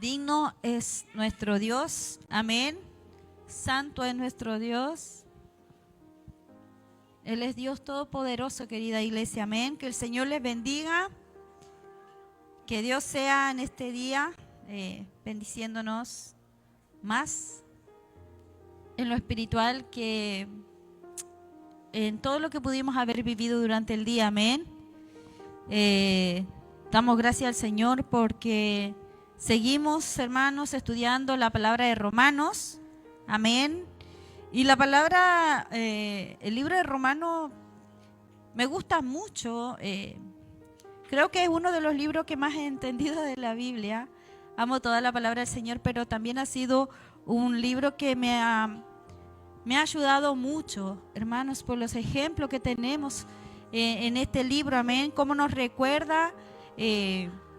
Digno es nuestro Dios, amén. Santo es nuestro Dios. Él es Dios todopoderoso, querida iglesia, amén. Que el Señor les bendiga. Que Dios sea en este día bendiciéndonos más en lo espiritual que en todo lo que pudimos haber vivido durante el día, amén. Damos gracias al Señor porque seguimos, hermanos, estudiando la palabra de Romanos, amén. Y la palabra, el libro de Romanos me gusta mucho. Creo que es uno de los libros que más he entendido de la Biblia. Amo toda la palabra del Señor, pero también ha sido un libro que me ha ayudado mucho, hermanos, por los ejemplos que tenemos en este libro, amén. Cómo nos recuerda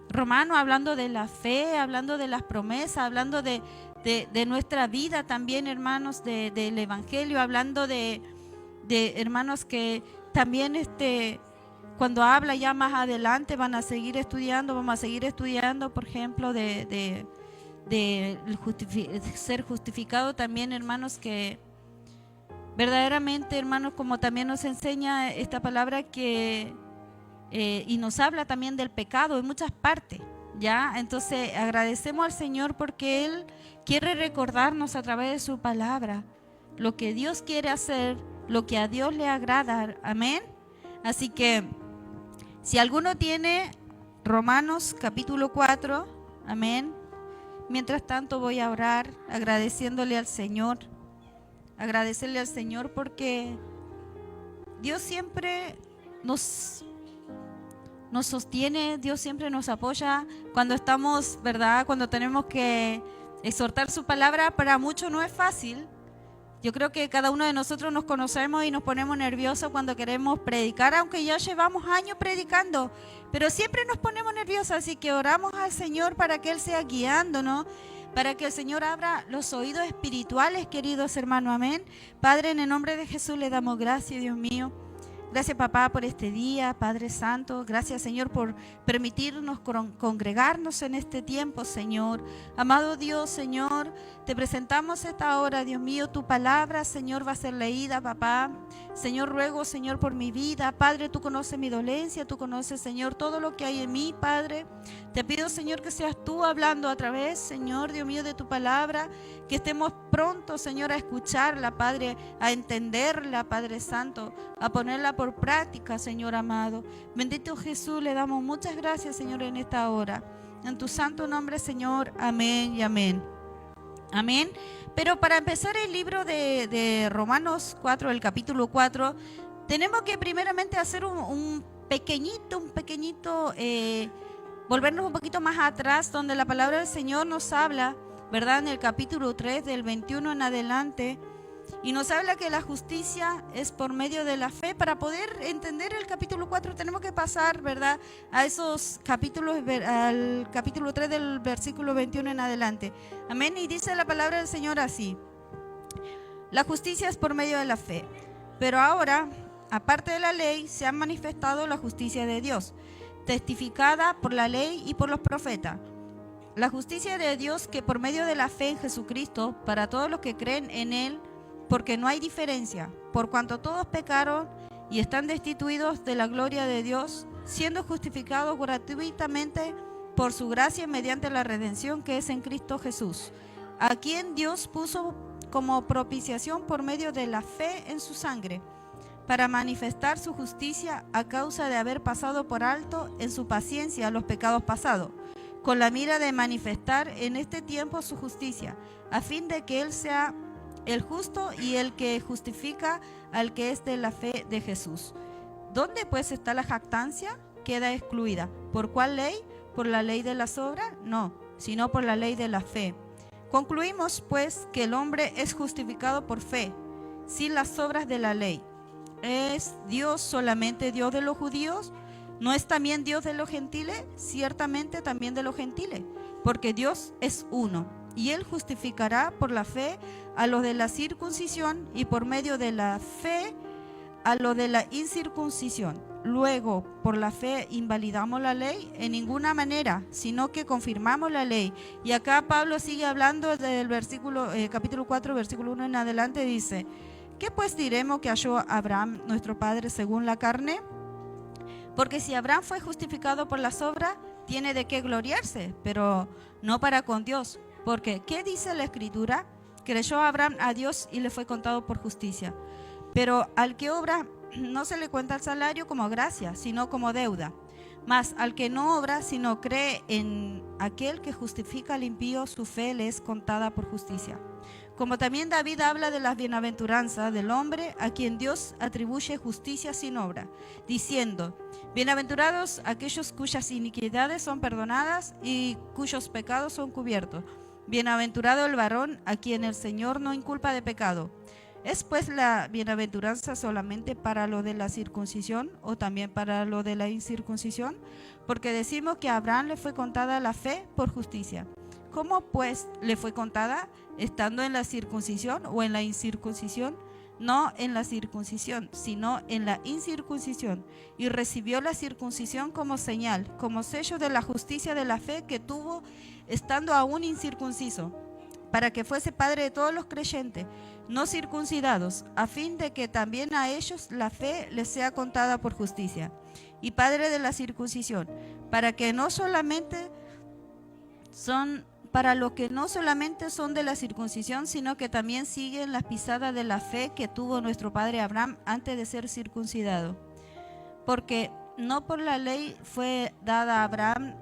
Romano, hablando de la fe, hablando de las promesas, hablando de nuestra vida también, hermanos, del Evangelio, hablando de hermanos que también cuando habla ya más adelante vamos a seguir estudiando, por ejemplo, de ser justificado también, hermanos, que verdaderamente, hermanos, como también nos enseña esta palabra que y nos habla también del pecado en muchas partes, ¿ya? Entonces agradecemos al Señor porque Él quiere recordarnos a través de su palabra lo que Dios quiere hacer, lo que a Dios le agrada, amén. Así que si alguno tiene Romanos capítulo 4, amén. Mientras tanto voy a orar agradeciéndole al Señor. Agradecerle al Señor porque Dios siempre nos sostiene, Dios siempre nos apoya cuando estamos, ¿verdad? Cuando tenemos que exhortar su palabra. Para muchos no es fácil. Yo creo que cada uno de nosotros nos conocemos y nos ponemos nerviosos cuando queremos predicar, aunque ya llevamos años predicando, pero siempre nos ponemos nerviosos, así que oramos al Señor para que Él sea guiándonos, para que el Señor abra los oídos espirituales, queridos hermanos, amén. Padre, en el nombre de Jesús le damos gracias, Dios mío. Gracias, papá, por este día, Padre Santo. Gracias, Señor, por permitirnos congregarnos en este tiempo, Señor. Amado Dios, Señor, te presentamos esta hora, Dios mío. Tu palabra, Señor, va a ser leída, papá. Señor, ruego, Señor, por mi vida. Padre, tú conoces mi dolencia, tú conoces, Señor, todo lo que hay en mí, Padre. Te pido, Señor, que seas tú hablando a través, Señor, Dios mío, de tu palabra. Que estemos prontos, Señor, a escucharla, Padre, a entenderla, Padre Santo, a ponerla por práctica, Señor amado. Bendito Jesús, le damos muchas gracias, Señor, en esta hora. En tu santo nombre, Señor, amén y amén. Amén. Pero para empezar el libro de Romanos 4, el capítulo 4, tenemos que primeramente hacer un pequeñito, volvernos un poquito más atrás, donde la palabra del Señor nos habla, ¿verdad? En el capítulo 3, del 21 en adelante, y nos habla que la justicia es por medio de la fe. Para poder entender el capítulo 4 tenemos que pasar, ¿verdad?, a esos capítulos, al capítulo 3 del versículo 21 en adelante. Amén. Y dice la palabra del Señor así: la justicia es por medio de la fe, pero ahora, aparte de la ley, se ha manifestado la justicia de Dios, testificada por la ley y por los profetas. La justicia de Dios que por medio de la fe en Jesucristo, para todos los que creen en Él, porque no hay diferencia, por cuanto todos pecaron y están destituidos de la gloria de Dios, siendo justificados gratuitamente por su gracia mediante la redención que es en Cristo Jesús, a quien Dios puso como propiciación por medio de la fe en su sangre, para manifestar su justicia a causa de haber pasado por alto en su paciencia los pecados pasados, con la mira de manifestar en este tiempo su justicia, a fin de que Él sea el justo y el que justifica al que es de la fe de Jesús. ¿Dónde pues está la jactancia? Queda excluida. ¿Por cuál ley? ¿Por la ley de las obras? No, sino por la ley de la fe. Concluimos pues que el hombre es justificado por fe, sin las obras de la ley. ¿Es Dios solamente Dios de los judíos? ¿No es también Dios de los gentiles? Ciertamente también de los gentiles, porque Dios es uno. Y Él justificará por la fe a los de la circuncisión y por medio de la fe a los de la incircuncisión. luego por la fe invalidamos la ley? En ninguna manera, sino que confirmamos la ley. Y acá Pablo sigue hablando del versículo, capítulo 4, versículo 1 en adelante, dice: ¿qué pues diremos que halló Abraham nuestro padre según la carne? Porque si Abraham fue justificado por las obras, tiene de qué gloriarse, pero no para con Dios. Porque, ¿qué dice la Escritura? Creyó Abraham a Dios y le fue contado por justicia. Pero al que obra no se le cuenta el salario como gracia, sino como deuda. Mas al que no obra, sino cree en aquel que justifica al impío, su fe le es contada por justicia. Como también David habla de las bienaventuranzas del hombre a quien Dios atribuye justicia sin obra, diciendo: bienaventurados aquellos cuyas iniquidades son perdonadas y cuyos pecados son cubiertos. Bienaventurado el varón a quien el Señor no inculpa de pecado. ¿Es pues la bienaventuranza solamente para lo de la circuncisión o también para lo de la incircuncisión? Porque decimos que a Abraham le fue contada la fe por justicia. ¿Cómo pues le fue contada? ¿Estando en la circuncisión o en la incircuncisión? No en la circuncisión, sino en la incircuncisión. Y recibió la circuncisión como señal, como sello de la justicia de la fe que tuvo estando aún incircunciso, para que fuese padre de todos los creyentes no circuncidados, a fin de que también a ellos la fe les sea contada por justicia, y padre de la circuncisión, para que no solamente son para los que no solamente son de la circuncisión, sino que también siguen las pisadas de la fe que tuvo nuestro padre Abraham antes de ser circuncidado. Porque no por la ley fue dada a Abraham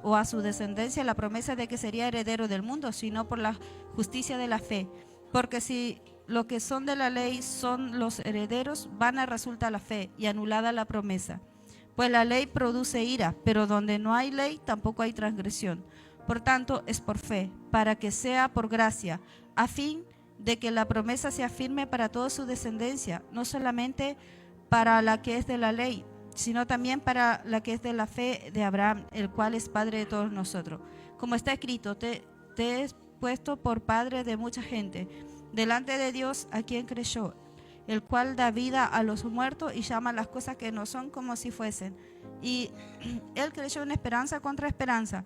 o a su descendencia la promesa de que sería heredero del mundo, sino por la justicia de la fe. Porque si los que son de la ley son los herederos, vana resulta la fe y anulada la promesa. Pues la ley produce ira, pero donde no hay ley tampoco hay transgresión. Por tanto, es por fe, para que sea por gracia, a fin de que la promesa sea firme para toda su descendencia, no solamente para la que es de la ley, sino también para la que es de la fe de Abraham, el cual es padre de todos nosotros. Como está escrito: te he puesto por padre de mucha gente, delante de Dios a quien creyó, el cual da vida a los muertos y llama las cosas que no son como si fuesen. Y él creyó en esperanza contra esperanza,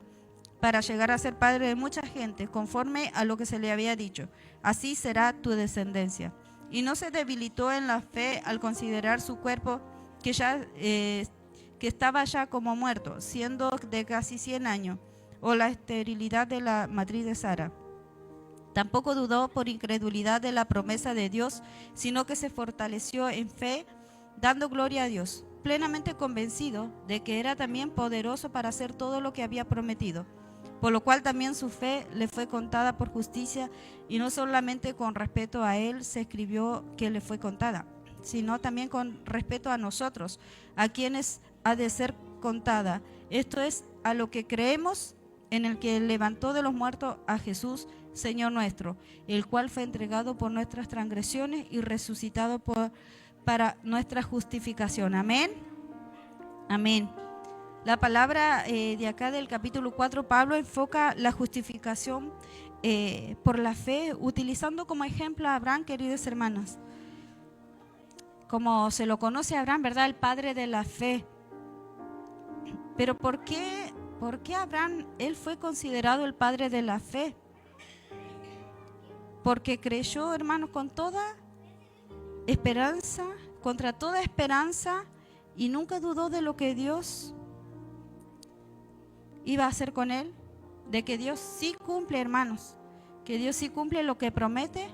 para llegar a ser padre de mucha gente, conforme a lo que se le había dicho: así será tu descendencia. Y no se debilitó en la fe al considerar su cuerpo que estaba ya como muerto, siendo de casi 100 años, o la esterilidad de la matriz de Sara. Tampoco dudó por incredulidad de la promesa de Dios, sino que se fortaleció en fe, dando gloria a Dios, plenamente convencido de que era también poderoso para hacer todo lo que había prometido. Por lo cual también su fe le fue contada por justicia, y no solamente con respecto a él se escribió que le fue contada, sino también con respecto a nosotros, a quienes ha de ser contada. Esto es, a lo que creemos en el que levantó de los muertos a Jesús, Señor nuestro, el cual fue entregado por nuestras transgresiones y resucitado para nuestra justificación. Amén. Amén. La palabra de acá del capítulo 4, Pablo enfoca la justificación por la fe, utilizando como ejemplo a Abraham, queridos hermanos. Como se lo conoce a Abraham, ¿verdad? El padre de la fe. Pero ¿por qué Abraham, él fue considerado el padre de la fe? Porque creyó, hermanos, con toda esperanza, contra toda esperanza, y nunca dudó de lo que Dios iba a hacer con él, de que Dios sí cumple, hermanos, que Dios sí cumple lo que promete,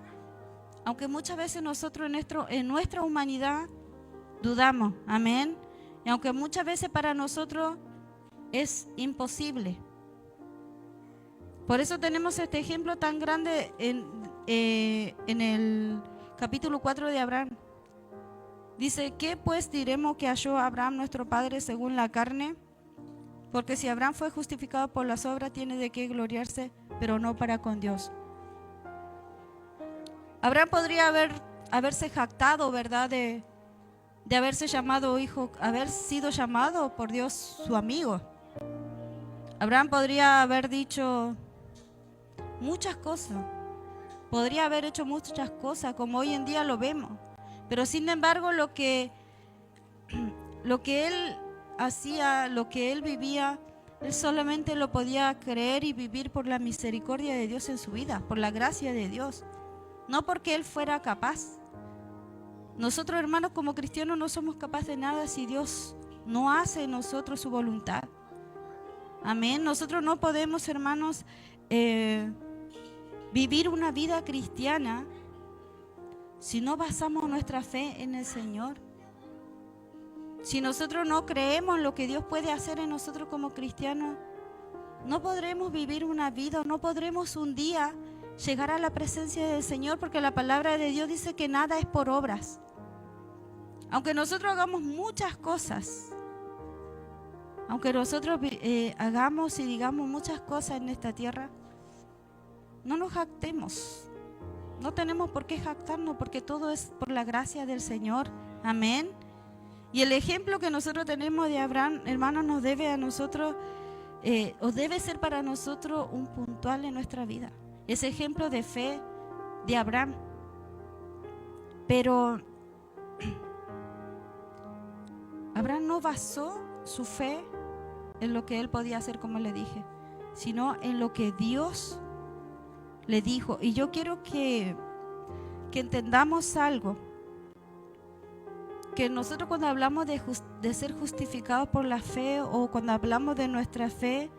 aunque muchas veces nosotros en nuestra humanidad dudamos, amén, y aunque muchas veces para nosotros es imposible. Por eso tenemos este ejemplo tan grande en el capítulo 4 de Abraham. Dice: ¿qué pues diremos que halló Abraham nuestro padre según la carne? Porque si Abraham fue justificado por las obras, tiene de qué gloriarse, pero no para con Dios. Abraham podría haberse jactado, ¿verdad?, de haberse llamado hijo, haber sido llamado por Dios su amigo. Abraham podría haber dicho muchas cosas, podría haber hecho muchas cosas como hoy en día lo vemos, pero sin embargo lo que lo que él hacía, lo que él vivía, él solamente lo podía creer y vivir por la misericordia de Dios en su vida, por la gracia de Dios, no porque él fuera capaz. Nosotros, hermanos, como cristianos no somos capaces de nada si Dios no hace en nosotros su voluntad. Amén. Nosotros no podemos, hermanos, vivir una vida cristiana si no basamos nuestra fe en el Señor. Si nosotros no creemos en lo que Dios puede hacer en nosotros como cristianos, no podremos vivir una vida, no podremos un día llegar a la presencia del Señor, porque la palabra de Dios dice que nada es por obras. Aunque nosotros hagamos muchas cosas, aunque nosotros hagamos y digamos muchas cosas en esta tierra, no nos jactemos. No tenemos por qué jactarnos, porque todo es por la gracia del Señor. Amén. Y el ejemplo que nosotros tenemos de Abraham, hermanos, nos debe a nosotros, o debe ser para nosotros un puntual en nuestra vida. Ese ejemplo de fe de Abraham. Pero Abraham no basó su fe en lo que él podía hacer, como le dije, sino en lo que Dios le dijo. Y yo quiero que entendamos algo, que nosotros cuando hablamos de ser justificados por la fe, o cuando hablamos de nuestra fe,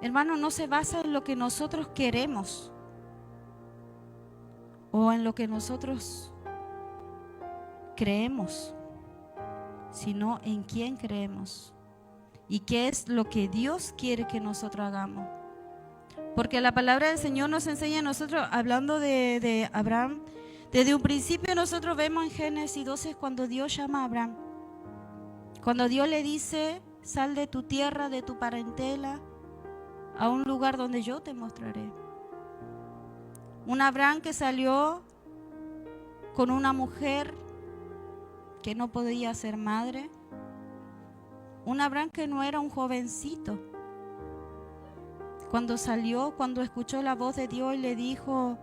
hermano, no se basa en lo que nosotros queremos o en lo que nosotros creemos, sino en quién creemos y qué es lo que Dios quiere que nosotros hagamos. Porque la palabra del Señor nos enseña a nosotros, hablando de Abraham, desde un principio nosotros vemos en Génesis 12 cuando Dios llama a Abraham, cuando Dios le dice: sal de tu tierra, de tu parentela, a un lugar donde yo te mostraré. Un Abraham que salió con una mujer que no podía ser madre, un Abraham que no era un jovencito. Cuando salió, cuando escuchó la voz de Dios y le dijo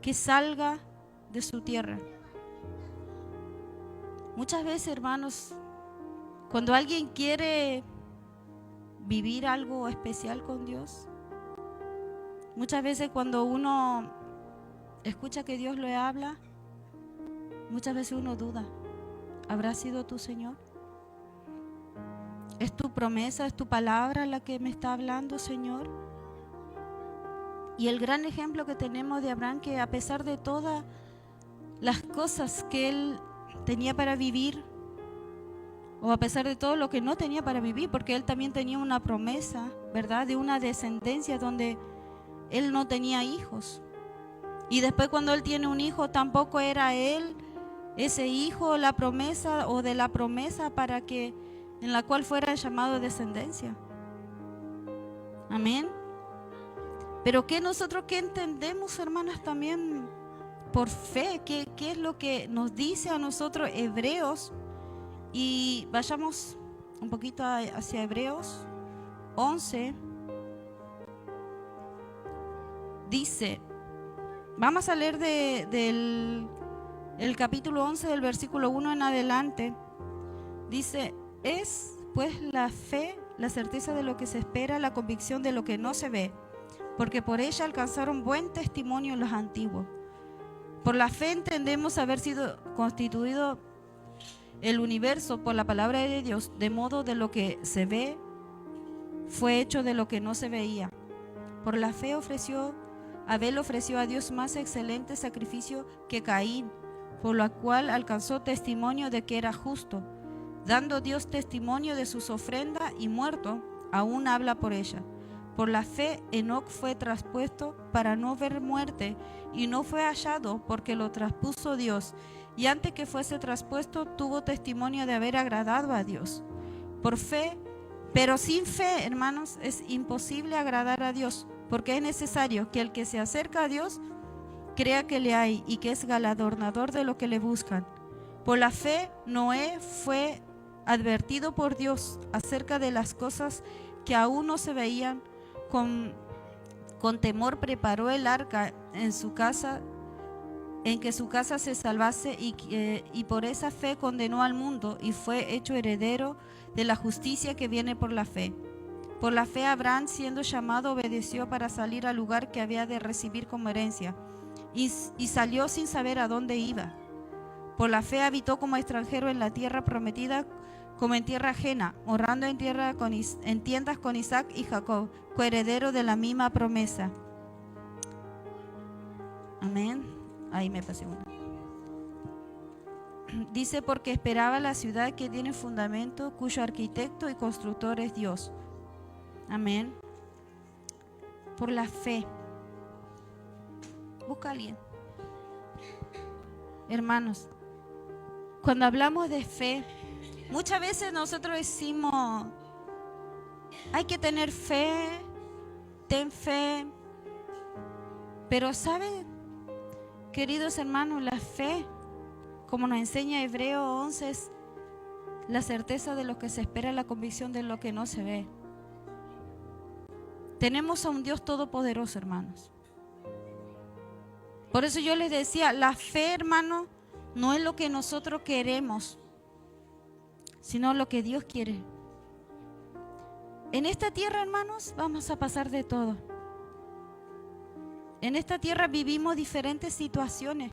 que salga de su tierra. Muchas veces, hermanos, cuando alguien quiere vivir algo especial con Dios, muchas veces cuando uno escucha que Dios le habla, muchas veces uno duda: ¿habrá sido tu Señor? ¿Es tu promesa, es tu palabra la que me está hablando, Señor? Y el gran ejemplo que tenemos de Abraham, que a pesar de todas las cosas que él tenía para vivir, o a pesar de todo lo que no tenía para vivir, porque él también tenía una promesa, ¿verdad?, de una descendencia donde él no tenía hijos. Y después, cuando él tiene un hijo, tampoco era él ese hijo la promesa, o de la promesa para que en la cual fuera llamado descendencia. Amén. Pero que nosotros, ¿qué entendemos, hermanas, también por fe? ¿Qué es lo que nos dice a nosotros Hebreos? Y vayamos un poquito hacia Hebreos 11. Dice, vamos a leer del capítulo 11, del versículo 1 en adelante. Dice: es pues la fe la certeza de lo que se espera, la convicción de lo que no se ve, porque por ella alcanzaron buen testimonio los antiguos. Por la fe entendemos haber sido constituido el universo por la palabra de Dios, de modo de lo que se ve fue hecho de lo que no se veía. Por la fe Abel ofreció a Dios más excelente sacrificio que Caín, por lo cual alcanzó testimonio de que era justo, dando Dios testimonio de sus ofrendas, y muerto aún habla por ella. Por la fe Enoc fue traspuesto para no ver muerte, y no fue hallado porque lo traspuso Dios, y antes que fuese traspuesto tuvo testimonio de haber agradado a Dios. Por fe, pero sin fe, hermanos, es imposible agradar a Dios, porque es necesario que el que se acerca a Dios crea que le hay y que es galardonador de los que le buscan. Por la fe Noé fue advertido por Dios acerca de las cosas que aún no se veían. Con temor preparó el arca en su casa, en que su casa se salvase y por esa fe condenó al mundo y fue hecho heredero de la justicia que viene por la fe. Por la fe Abraham, siendo llamado, obedeció para salir al lugar que había de recibir como herencia y salió sin saber a dónde iba. Por la fe habitó como extranjero en la tierra prometida, como en tierra ajena, morando en tiendas con Isaac y Jacob, coheredero de la misma promesa. Amén. Ahí me pasé una. Dice, porque esperaba la ciudad que tiene fundamento, cuyo arquitecto y constructor es Dios. Amén. Por la fe. Busca a alguien. Hermanos, cuando hablamos de fe, muchas veces nosotros decimos, hay que tener fe, ten fe. Pero ¿saben, queridos hermanos, la fe, como nos enseña Hebreos 11, es la certeza de lo que se espera, la convicción de lo que no se ve? Tenemos a un Dios todopoderoso, hermanos. Por eso yo les decía, la fe, hermano, no es lo que nosotros queremos, sino lo que Dios quiere. En esta tierra, hermanos, vamos a pasar de todo. En esta tierra vivimos diferentes situaciones.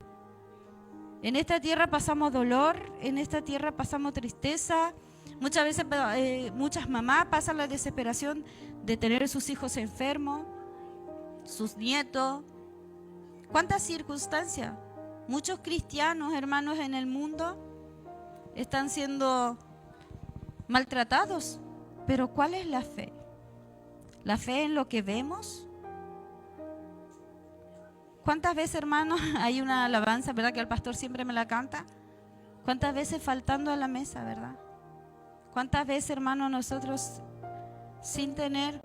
En esta tierra pasamos dolor, en esta tierra pasamos tristeza. Muchas veces muchas mamás pasan la desesperación de tener a sus hijos enfermos, sus nietos. ¿Cuántas circunstancias? Muchos cristianos, hermanos, en el mundo están siendo maltratados. Pero ¿cuál es la fe? ¿La fe en lo que vemos? ¿Cuántas veces, hermanos, hay una alabanza, verdad, que el pastor siempre me la canta? ¿Cuántas veces faltando a la mesa, verdad? ¿Cuántas veces, hermanos, nosotros sin tener,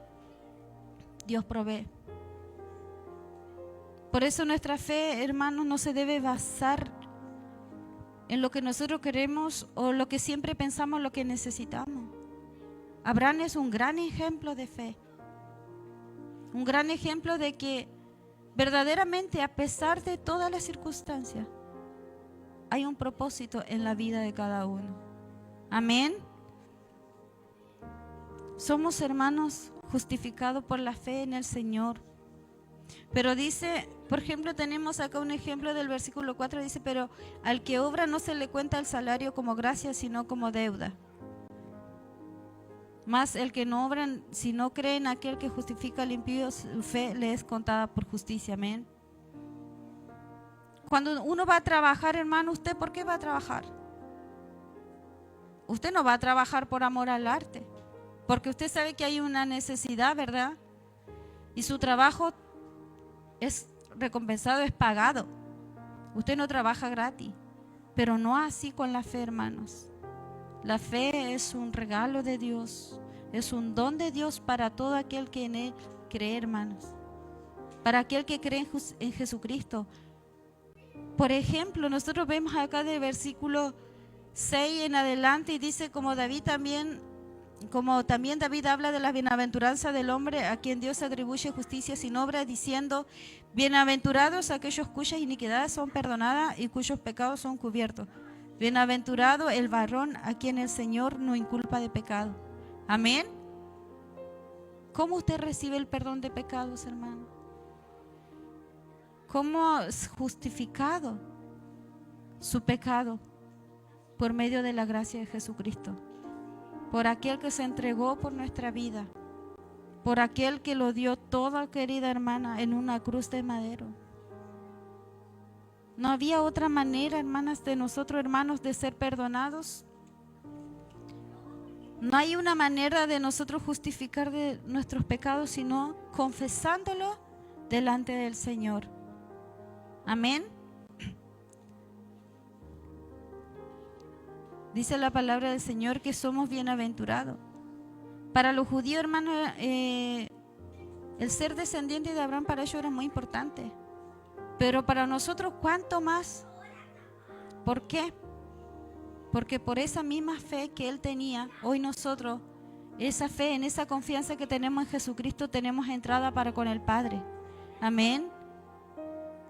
Dios provee? Por eso nuestra fe, hermanos, no se debe basar en lo que nosotros queremos o lo que siempre pensamos, lo que necesitamos. Abraham es un gran ejemplo de fe. Un gran ejemplo de que verdaderamente, a pesar de todas las circunstancias, hay un propósito en la vida de cada uno. Amén. Somos, hermanos, justificados por la fe en el Señor. Pero dice, por ejemplo, tenemos acá un ejemplo del versículo 4, dice, pero al que obra no se le cuenta el salario como gracia, sino como deuda. Mas el que no obra, si no cree en aquel que justifica al impío, su fe le es contada por justicia. Amén. Cuando uno va a trabajar, hermano, ¿usted por qué va a trabajar? Usted no va a trabajar por amor al arte, porque usted sabe que hay una necesidad, ¿verdad? Y su trabajo es recompensado, es pagado. Usted no trabaja gratis, pero no así con la fe, hermanos. La fe es un regalo de Dios, es un don de Dios para todo aquel que en Él cree, hermanos. Para aquel que cree en Jesucristo. Por ejemplo, nosotros vemos acá del versículo 6 en adelante y dice, como también David habla de la bienaventuranza del hombre a quien Dios atribuye justicia sin obra, diciendo, bienaventurados aquellos cuyas iniquidades son perdonadas y cuyos pecados son cubiertos. Bienaventurado el varón a quien el Señor no inculpa de pecado. Amén. ¿Cómo usted recibe el perdón de pecados, hermano? ¿Cómo es justificado su pecado? Por medio de la gracia de Jesucristo. Por aquel que se entregó por nuestra vida. Por aquel que lo dio toda, querida hermana, en una cruz de madero. No había otra manera, hermanas, de nosotros, hermanos, de ser perdonados. No hay una manera de nosotros justificar de nuestros pecados, sino confesándolo delante del Señor. Amén. Dice la palabra del Señor que somos bienaventurados. Para los judíos, hermanos, el ser descendiente de Abraham para ellos era muy importante. Pero para nosotros, ¿cuánto más? ¿Por qué? Porque por esa misma fe que él tenía, hoy nosotros, esa fe, en esa confianza que tenemos en Jesucristo, tenemos entrada para con el Padre. Amén.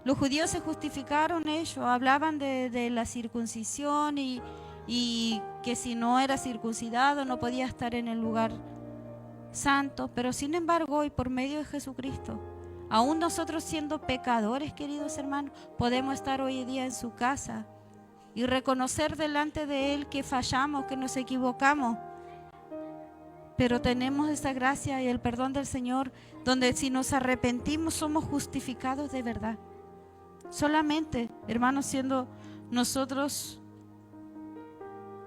Los judíos se justificaron ellos, hablaban de la circuncisión y que si no era circuncidado no podía estar en el lugar santo, pero sin embargo hoy por medio de Jesucristo, aún nosotros siendo pecadores, queridos hermanos, podemos estar hoy día en su casa y reconocer delante de Él que fallamos, que nos equivocamos, pero tenemos esa gracia y el perdón del Señor, donde si nos arrepentimos somos justificados de verdad. Solamente, hermanos, siendo nosotros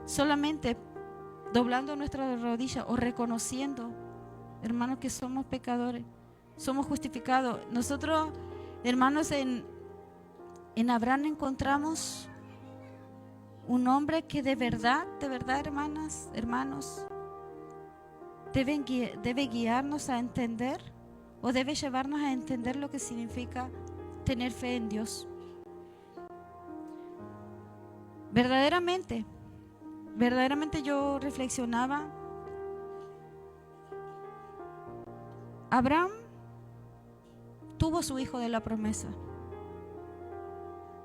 solamente doblando nuestras rodillas o reconociendo, hermanos, que somos pecadores, somos justificados. Nosotros, hermanos, en Abraham encontramos un hombre que de verdad, hermanas, hermanos, debe guiarnos a entender o debe llevarnos a entender lo que significa tener fe en Dios. Verdaderamente yo reflexionaba. Abraham tuvo su hijo de la promesa,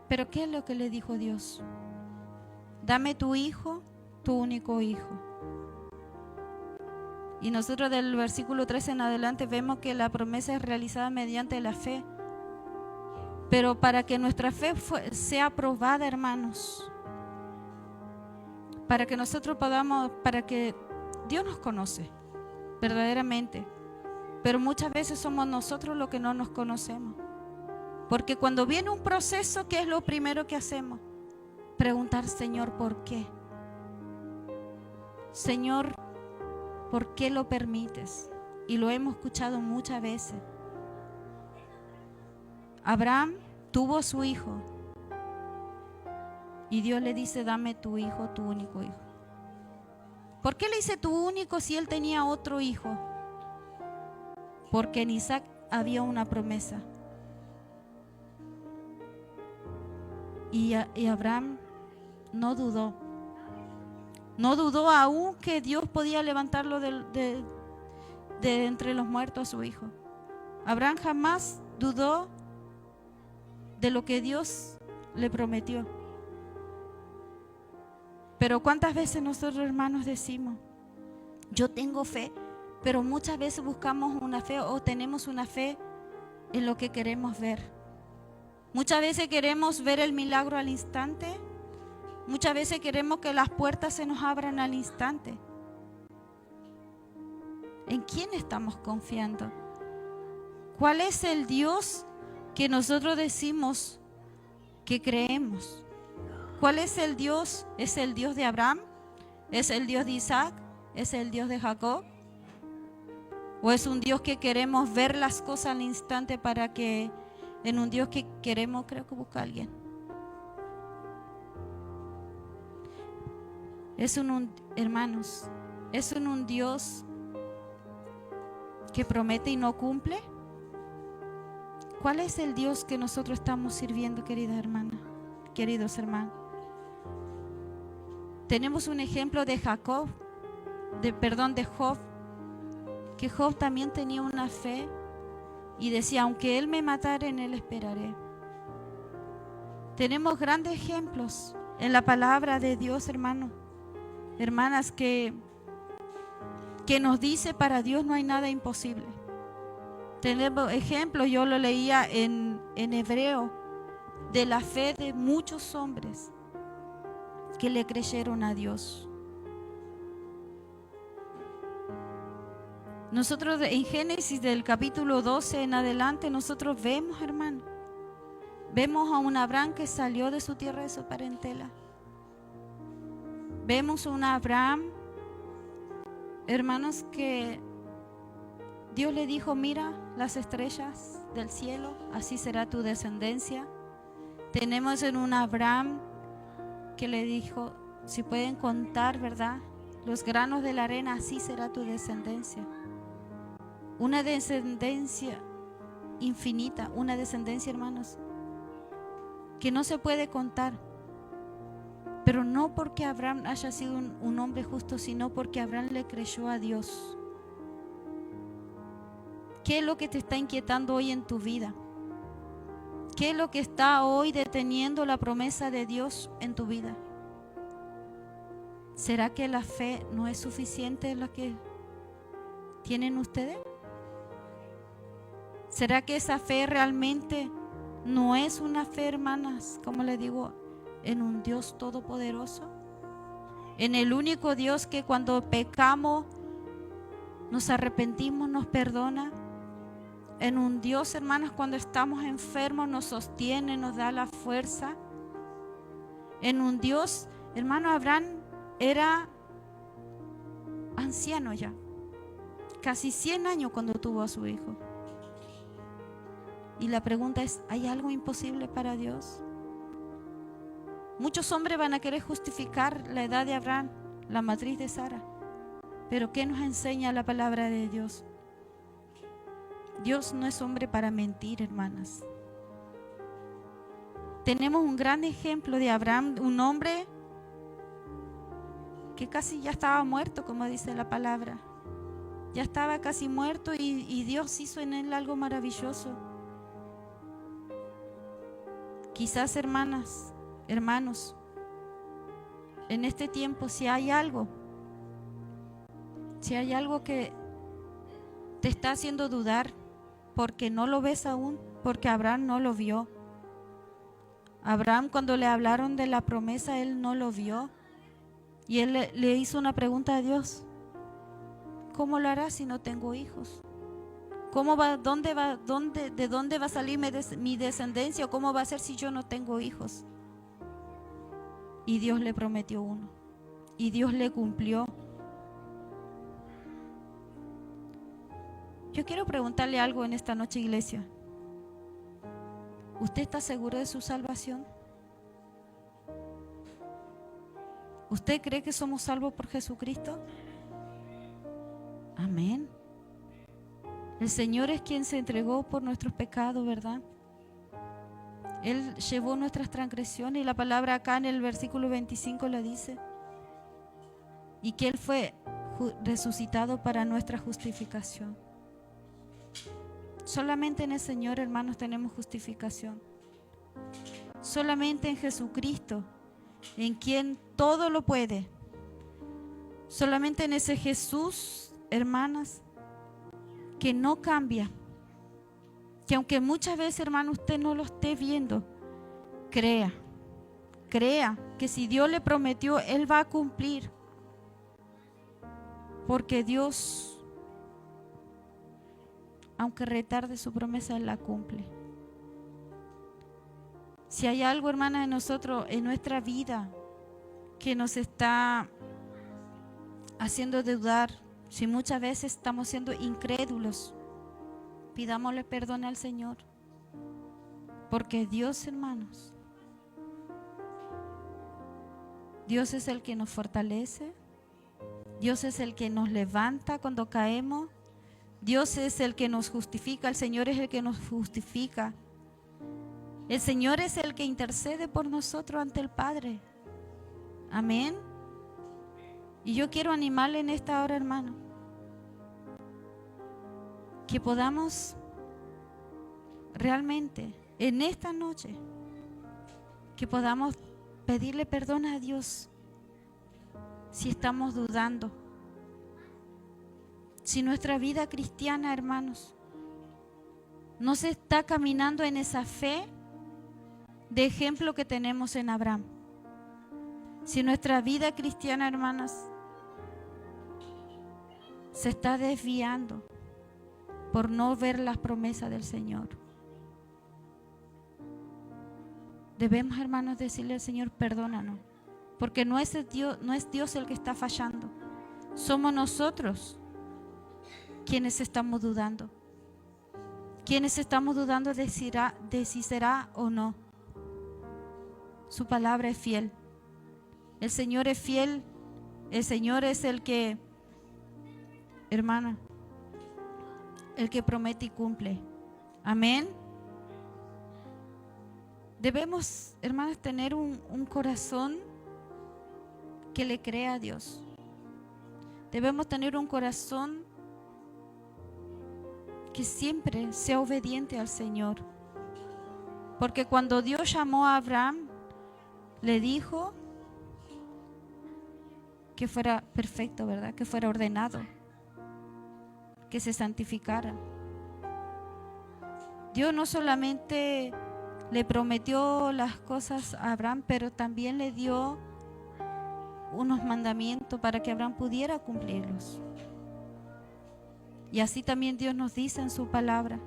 pero ¿qué es lo que le dijo Dios? Dame tu hijo, tu único hijo. Y nosotros del versículo 13 en adelante vemos que la promesa es realizada mediante la fe. Pero para que nuestra fe sea aprobada, hermanos, para que nosotros podamos, para que Dios nos conoce verdaderamente, pero muchas veces somos nosotros los que no nos conocemos. Porque cuando viene un proceso, ¿qué es lo primero que hacemos? Preguntar, Señor, ¿por qué? Señor, ¿por qué lo permites? Y lo hemos escuchado muchas veces. Abraham tuvo a su hijo y Dios le dice, dame tu hijo, tu único hijo. ¿Por qué le dice tu único si él tenía otro hijo? Porque en Isaac había una promesa. Y Abraham no dudó. No dudó aún que Dios podía levantarlo de entre los muertos a su hijo. Abraham jamás dudó de lo que Dios le prometió. Pero ¿cuántas veces nosotros, hermanos, decimos, yo tengo fe, pero muchas veces buscamos una fe o tenemos una fe en lo que queremos ver? Muchas veces queremos ver el milagro al instante. Muchas veces queremos que las puertas se nos abran al instante. ¿En quién estamos confiando? ¿Cuál es el Dios que nosotros decimos que creemos? ¿Cuál es el Dios? ¿Es el Dios de Abraham? ¿Es el Dios de Isaac? ¿Es el Dios de Jacob? ¿O es un Dios que queremos ver las cosas al instante para que, en un Dios que queremos, creo que busca a alguien? Hermanos, ¿es un Dios que promete y no cumple? ¿Cuál es el Dios que nosotros estamos sirviendo, queridas hermanas, queridos hermanos? Tenemos un ejemplo de Job, que Job también tenía una fe y decía, aunque él me matara, en él esperaré. Tenemos grandes ejemplos en la palabra de Dios, hermanos, hermanas, que nos dice, para Dios no hay nada imposible. Tenemos ejemplos, yo lo leía en hebreo, de la fe de muchos hombres que le creyeron a Dios. Nosotros en Génesis del capítulo 12 en adelante, nosotros vemos, hermano, vemos a un Abraham que salió de su tierra, de su parentela. Vemos a un Abraham, hermanos, que Dios le dijo, mira las estrellas del cielo, así será tu descendencia. Tenemos en un Abraham que le dijo, si pueden contar, ¿verdad?, los granos de la arena, así será tu descendencia. Una descendencia infinita, una descendencia, hermanos, que no se puede contar. Pero no porque Abraham haya sido un hombre justo, sino porque Abraham le creyó a Dios. ¿Qué es lo que te está inquietando hoy en tu vida? ¿Qué es lo que está hoy deteniendo la promesa de Dios en tu vida? ¿Será que la fe no es suficiente la que tienen ustedes? ¿Será que esa fe realmente no es una fe, hermanas, como les digo, en un Dios todopoderoso? En el único Dios que cuando pecamos, nos arrepentimos, nos perdona. En un Dios, hermanas, cuando estamos enfermos, nos sostiene, nos da la fuerza. En un Dios, hermano, Abraham era anciano ya, casi 100 años cuando tuvo a su hijo. Y la pregunta es, ¿hay algo imposible para Dios? Muchos hombres van a querer justificar la edad de Abraham, la matriz de Sara. Pero ¿qué nos enseña la palabra de Dios? Dios no es hombre para mentir, hermanas. Tenemos un gran ejemplo de Abraham, un hombre que casi ya estaba muerto, como dice la palabra. Ya estaba casi muerto y Dios hizo en él algo maravilloso. Quizás, hermanas, hermanos, en este tiempo si hay algo que te está haciendo dudar porque no lo ves aún, porque Abraham no lo vio. Abraham, cuando le hablaron de la promesa, él no lo vio. Y él le hizo una pregunta a Dios: ¿cómo lo harás si no tengo hijos? ¿De dónde va a salir mi descendencia? ¿O cómo va a ser si yo no tengo hijos? Y Dios le prometió uno. Y Dios le cumplió. Yo quiero preguntarle algo en esta noche, iglesia. ¿Usted está seguro de su salvación? ¿Usted cree que somos salvos por Jesucristo? Amén. El Señor es quien se entregó por nuestros pecados, ¿verdad? Él llevó nuestras transgresiones y la palabra acá en el versículo 25 la dice. Y que Él fue resucitado para nuestra justificación. Solamente en el Señor, hermanos, tenemos justificación. Solamente en Jesucristo, en quien todo lo puede. Solamente en ese Jesús, hermanas, que no cambia. Que aunque muchas veces, hermano, usted no lo esté viendo, crea que si Dios le prometió, Él va a cumplir. Porque Dios, aunque retarde su promesa, Él la cumple. Si hay algo, hermanas, en nosotros, en nuestra vida, que nos está haciendo dudar, si muchas veces estamos siendo incrédulos, pidámosle perdón al Señor. Porque Dios, hermanos, Dios es el que nos fortalece. Dios es el que nos levanta cuando caemos. Dios es el que nos justifica. El Señor es el que nos justifica. El Señor es el que intercede por nosotros ante el Padre. Amén. Y yo quiero animarle en esta hora, hermano, que podamos realmente en esta noche, que podamos pedirle perdón a Dios si estamos dudando. Si nuestra vida cristiana, hermanos, no se está caminando en esa fe de ejemplo que tenemos en Abraham. Si nuestra vida cristiana, hermanas, se está desviando por no ver las promesas del Señor. Debemos, hermanos, decirle al Señor: perdónanos, porque no es Dios el que está fallando. Somos nosotros quienes estamos dudando. Quienes estamos dudando de si será o no. Su palabra es fiel. El Señor es fiel. El Señor es el que, hermana, el que promete y cumple. Amén. Debemos, hermanas, tener un corazón que le crea a Dios. Debemos tener un corazón que siempre sea obediente al Señor. Porque cuando Dios llamó a Abraham, le dijo que fuera perfecto, ¿verdad? Que fuera ordenado, que se santificara. Dios no solamente le prometió las cosas a Abraham, pero también le dio unos mandamientos para que Abraham pudiera cumplirlos. Y así también Dios nos dice en su palabra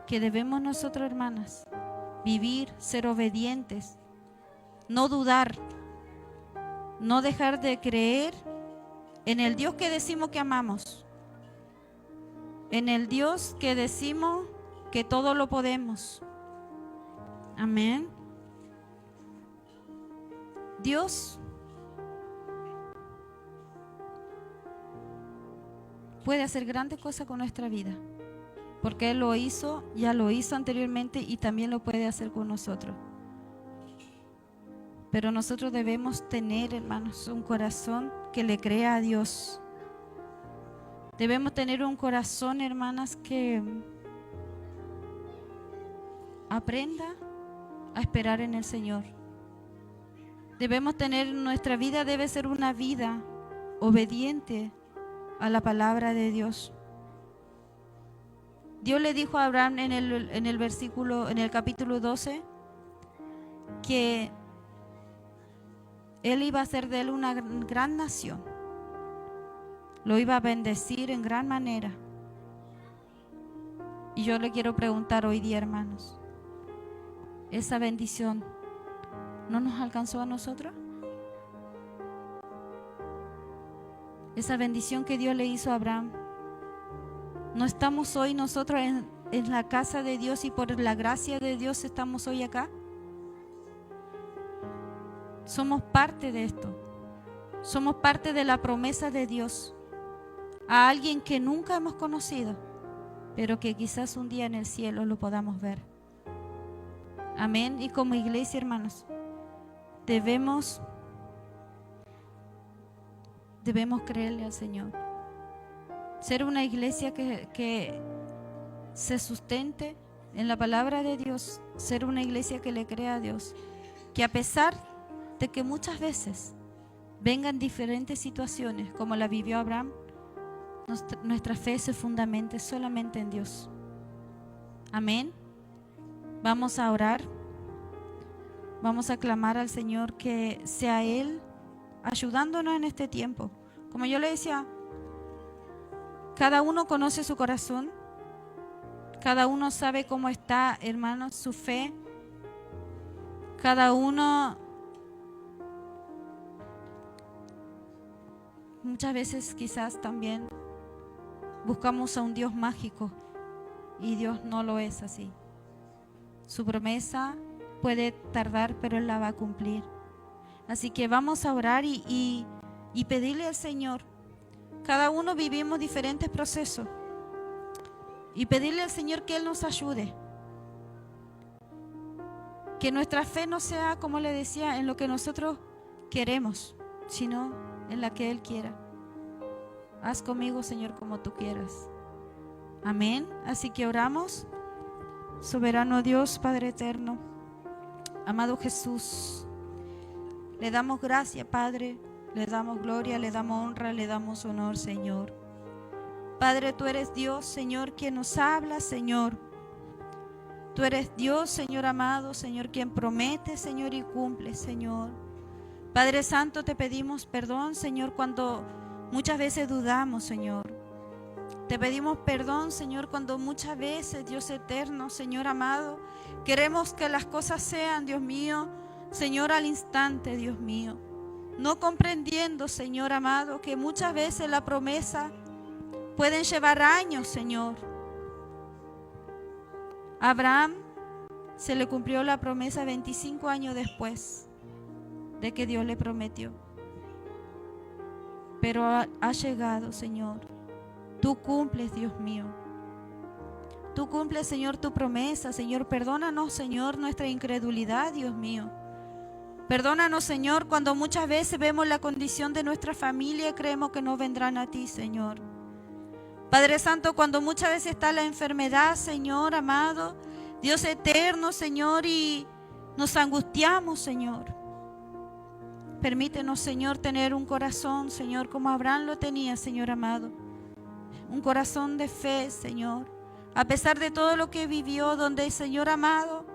que debemos nosotros, hermanas, vivir, ser obedientes, no dudar, no dejar de creer en el Dios que decimos que amamos, en el Dios que decimos que todo lo podemos. Amén. Dios puede hacer grandes cosas con nuestra vida, porque Él lo hizo, ya lo hizo anteriormente y también lo puede hacer con nosotros. Pero nosotros debemos tener, hermanos, un corazón que le crea a Dios. Debemos tener un corazón, hermanas, que aprenda a esperar en el Señor. Debemos tener, nuestra vida debe ser una vida obediente a la palabra de Dios. Dios le dijo a Abraham en el capítulo 12, que Él iba a hacer de él una gran nación. Lo iba a bendecir en gran manera. Y yo le quiero preguntar hoy día, hermanos, ¿esa bendición no nos alcanzó a nosotros? Esa bendición que Dios le hizo a Abraham, ¿no estamos hoy nosotros en la casa de Dios y por la gracia de Dios estamos hoy acá? Somos parte de esto. Somos parte de la promesa de Dios a alguien que nunca hemos conocido, pero que quizás un día en el cielo lo podamos ver. Amén. Y como iglesia, hermanos, debemos creerle al Señor. Ser una iglesia que se sustente en la palabra de Dios. Ser una iglesia que le crea a Dios. Que a pesar de que muchas veces vengan diferentes situaciones como la vivió Abraham, nuestra fe se fundamente solamente en Dios. Amén. Vamos a orar. Vamos a clamar al Señor que sea Él ayudándonos en este tiempo. Como yo le decía, cada uno conoce su corazón. Cada uno sabe cómo está, hermanos, su fe. Cada uno muchas veces quizás también buscamos a un Dios mágico y Dios no lo es así. Su promesa puede tardar, pero Él la va a cumplir. Así que vamos a orar y pedirle al Señor. Cada uno vivimos diferentes procesos y pedirle al Señor que Él nos ayude. Que nuestra fe no sea, como le decía, en lo que nosotros queremos, sino en la que Él quiera. Haz conmigo, Señor, como tú quieras. Amén. Así que oramos. Soberano Dios, Padre eterno, amado Jesús, le damos gracias, Padre, le damos gloria, le damos honra, le damos honor, Señor. Padre, tú eres Dios, Señor, quien nos habla, Señor. Tú eres Dios, Señor amado, Señor, quien promete, Señor, y cumple, Señor. Padre Santo, te pedimos perdón, Señor, cuando muchas veces dudamos, Señor. Te pedimos perdón, Señor, cuando muchas veces, Dios eterno, Señor amado, queremos que las cosas sean, Dios mío, Señor, al instante, Dios mío. No comprendiendo, Señor amado, que muchas veces la promesa pueden llevar años, Señor. A Abraham se le cumplió la promesa 25 años después de que Dios le prometió. Pero ha llegado, Señor. Tú cumples, Dios mío. Tú cumples, Señor, tu promesa. Señor, perdónanos, Señor, nuestra incredulidad, Dios mío. Perdónanos, Señor, cuando muchas veces vemos la condición de nuestra familia y creemos que no vendrán a ti, Señor. Padre Santo, cuando muchas veces está la enfermedad, Señor amado, Dios eterno, Señor, y nos angustiamos, Señor. Permítenos, Señor, tener un corazón, Señor, como Abraham lo tenía, Señor amado. Un corazón de fe, Señor. A pesar de todo lo que vivió, donde, Señor amado,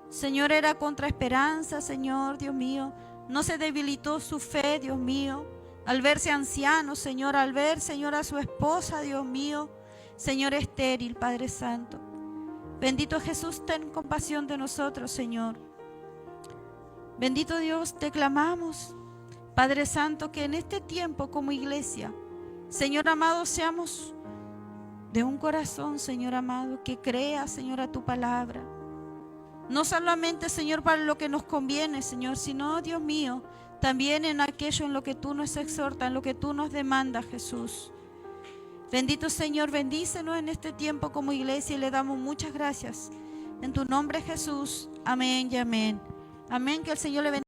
Señor, era contra esperanza, Señor, Dios mío. No se debilitó su fe, Dios mío. Al verse anciano, Señor, al ver, Señor, a su esposa, Dios mío, Señor, estéril, Padre Santo. Bendito Jesús, ten compasión de nosotros, Señor. Bendito Dios, te clamamos, Padre Santo, que en este tiempo como iglesia, Señor amado, seamos de un corazón, Señor amado, que crea, Señor, a tu palabra. No solamente, Señor, para lo que nos conviene, Señor, sino, Dios mío, también en aquello en lo que tú nos exhortas, en lo que tú nos demandas, Jesús. Bendito Señor, bendícenos en este tiempo como iglesia y le damos muchas gracias. En tu nombre, Jesús. Amén y amén. Amén, que el Señor le bendiga.